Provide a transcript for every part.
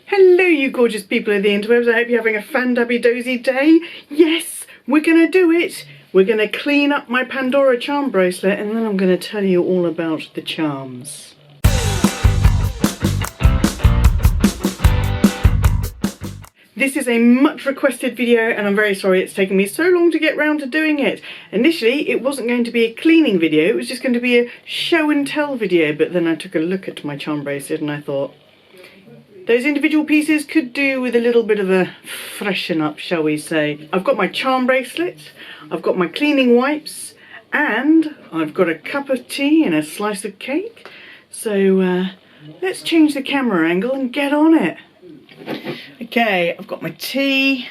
Hello you gorgeous people of the interwebs, I hope you're having a fan-dabby-dozy day. Yes, we're going to do it. We're going to clean up my Pandora charm bracelet and then I'm going to tell you all about the charms. This is a much requested video and I'm very sorry it's taken me so long to get round to doing it. Initially it wasn't going to be a cleaning video, it was just going to be a show and tell video, but then I took a look at my charm bracelet and I thought those individual pieces could do with a little bit of a freshen up, shall we say. I've got my charm bracelet, I've got my cleaning wipes, and I've got a cup of tea and a slice of cake. So let's change the camera angle and get on it. Okay, I've got my tea,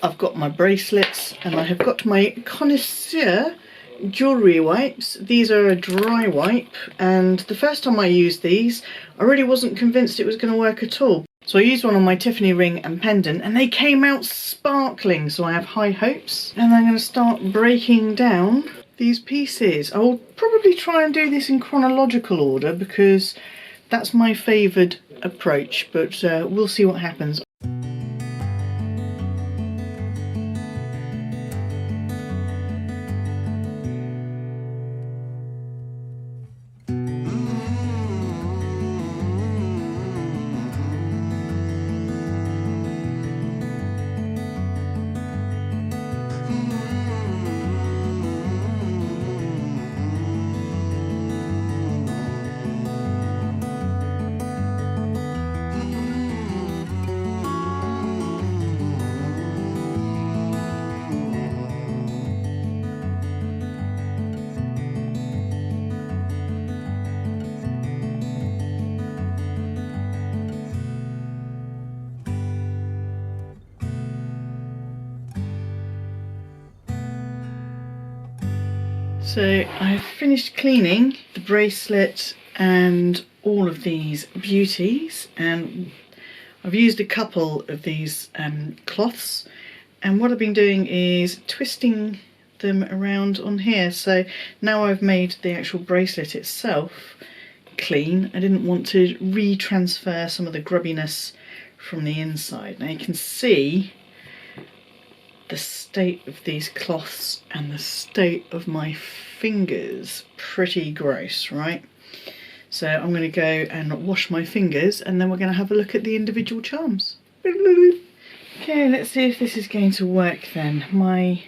I've got my bracelets, and I have got my connoisseur jewellery wipes. These are a dry wipe, and the first time I used these I really wasn't convinced it was going to work at all. So I used one on my Tiffany ring and pendant and they came out sparkling, so I have high hopes. And I'm going to start breaking down these pieces. I will probably try and do this in chronological order because that's my favoured approach, but we'll see what happens. So I've finished cleaning the bracelet and all of these beauties, and I've used a couple of these cloths, and what I've been doing is twisting them around on here. So now I've made the actual bracelet itself clean. I didn't want to retransfer some of the grubbiness from the inside. Now you can see the state of these cloths and the state of my fingers. Pretty gross, right? So I'm going to go and wash my fingers and then we're going to have a look at the individual charms. Okay, let's see if this is going to work then. My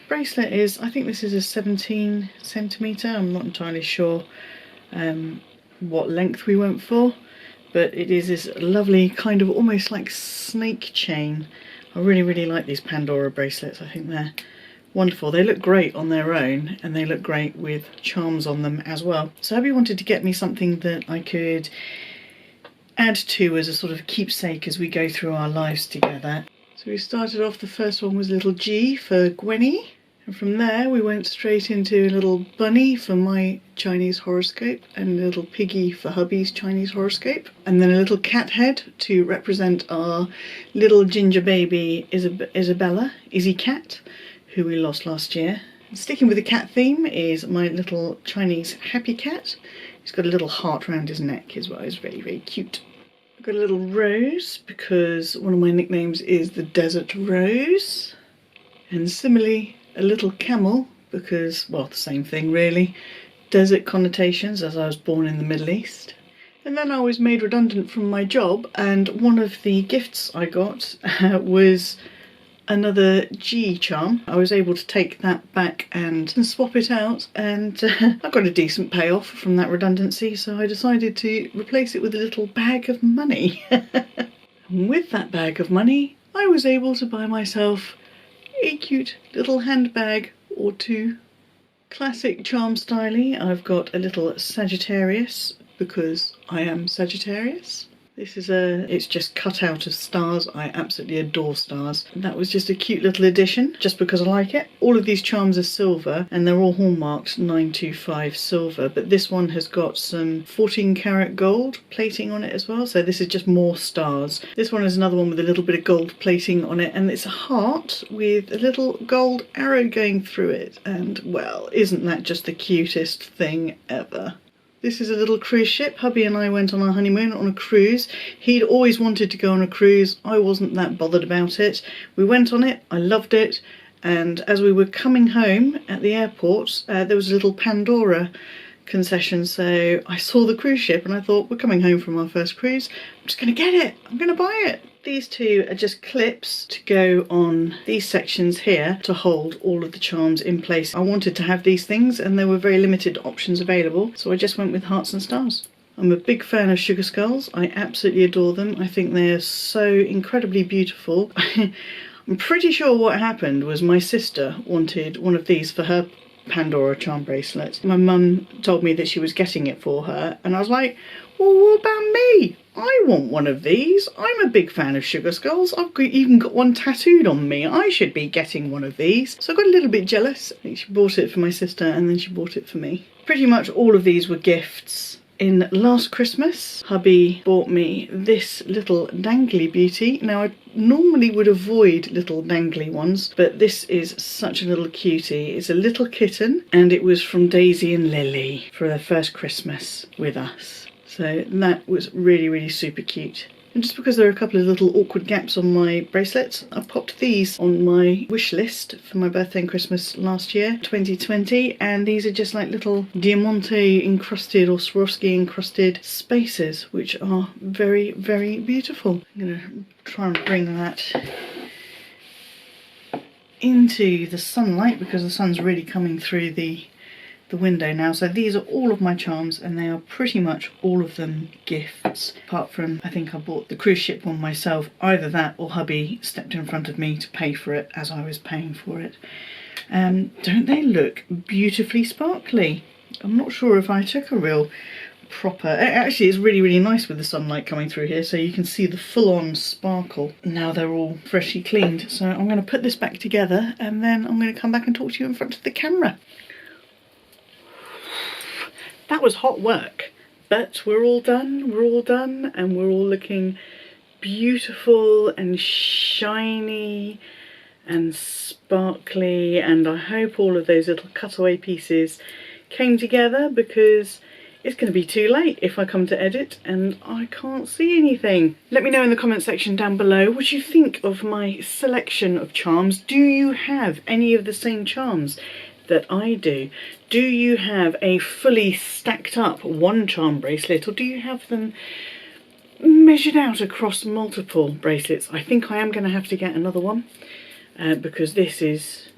bracelet is, I think this is a 17 centimetre, I'm not entirely sure what length we went for, but it is this lovely kind of almost like snake chain. I really like these Pandora bracelets. I think they're wonderful. They look great on their own and they look great with charms on them as well. So Abby wanted to get me something that I could add to as a sort of keepsake as we go through our lives together. So we started off, the first one was a little G for Gwenny, and from there we went straight into a little bunny for my Chinese horoscope and a little piggy for hubby's Chinese horoscope, and then a little cat head to represent our little ginger baby Isabella, Izzy Cat, who we lost last year. Sticking with the cat theme is my little Chinese happy cat. He's got a little heart around his neck as well. He's very cute. I've got a little rose because one of my nicknames is the Desert Rose, and similarly a little camel because, well, the same thing really, desert connotations as I was born in the Middle East. And then I was made redundant from my job, and one of the gifts I got was another G charm. I was able to take that back and swap it out, and I got a decent payoff from that redundancy, so I decided to replace it with a little bag of money. And with that bag of money I was able to buy myself a cute little handbag or two. Classic charm styly, I've got a little Sagittarius because I am Sagittarius. This is it's just cut out of stars. I absolutely adore stars. That was just a cute little addition, just because I like it. All of these charms are silver and they're all hallmarked 925 silver, but this one has got some 14 karat gold plating on it as well, so this is just more stars. This one is another one with a little bit of gold plating on it, and it's a heart with a little gold arrow going through it, and well, isn't that just the cutest thing ever? This is a little cruise ship. Hubby and I went on our honeymoon on a cruise. He'd always wanted to go on a cruise. I wasn't that bothered about it. We went on it. I loved it. And as we were coming home at the airport, there was a little Pandora concession. So I saw the cruise ship and I thought, we're coming home from our first cruise. I'm just going to get it. I'm going to buy it. These two are just clips to go on these sections here to hold all of the charms in place. I wanted to have these things and there were very limited options available, so I just went with hearts and stars. I'm a big fan of sugar skulls. I absolutely adore them. I think they're so incredibly beautiful. I'm pretty sure what happened was my sister wanted one of these for her Pandora charm bracelet. My mum told me that she was getting it for her and I was like, well, what about me? I want one of these. I'm a big fan of sugar skulls. I've even got one tattooed on me. I should be getting one of these. So I got a little bit jealous. I think she bought it for my sister and then she bought it for me. Pretty much all of these were gifts. In last Christmas, hubby bought me this little dangly beauty. Now, I normally would avoid little dangly ones, but this is such a little cutie. It's a little kitten and it was from Daisy and Lily for their first Christmas with us. So that was really, really super cute. And just because there are a couple of little awkward gaps on my bracelets, I popped these on my wish list for my birthday and Christmas last year, 2020. And these are just like little diamante encrusted or Swarovski encrusted spaces, which are very, very beautiful. I'm going to try and bring that into the sunlight because the sun's really coming through the window now. So these are all of my charms and they are pretty much all of them gifts, apart from I think I bought the cruise ship one myself. Either that or hubby stepped in front of me to pay for it as I was paying for it. Don't they look beautifully sparkly? I'm not sure if I took a real proper, actually it's really, really nice with the sunlight coming through here so you can see the full-on sparkle. Now they're all freshly cleaned, so I'm going to put this back together and then I'm going to come back and talk to you in front of the camera. That was hot work, but we're all done, and we're all looking beautiful and shiny and sparkly, and I hope all of those little cutaway pieces came together because it's going to be too late if I come to edit and I can't see anything. Let me know in the comment section down below what you think of my selection of charms. Do you have any of the same charms that I do? Do you have a fully stacked up one charm bracelet, or do you have them measured out across multiple bracelets? I think I am going to have to get another one because this is,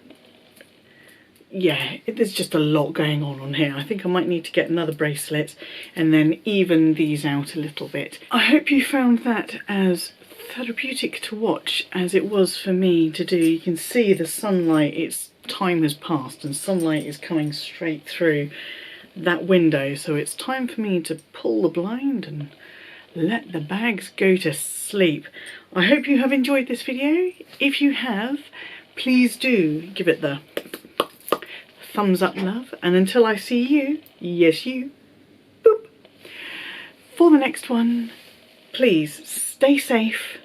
yeah, there's just a lot going on here. I think I might need to get another bracelet and then even these out a little bit. I hope you found that as therapeutic to watch as it was for me to do. You can see the sunlight, time has passed and sunlight is coming straight through that window, so it's time for me to pull the blind and let the bags go to sleep. I hope you have enjoyed this video. If you have, please do give it the thumbs up, love, and until I see you, yes you, boop, for the next one, please stay safe,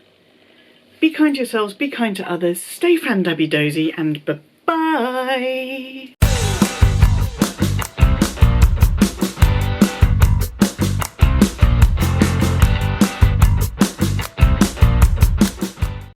be kind to yourselves, be kind to others, stay fan-dabby-dozy, and bye-bye.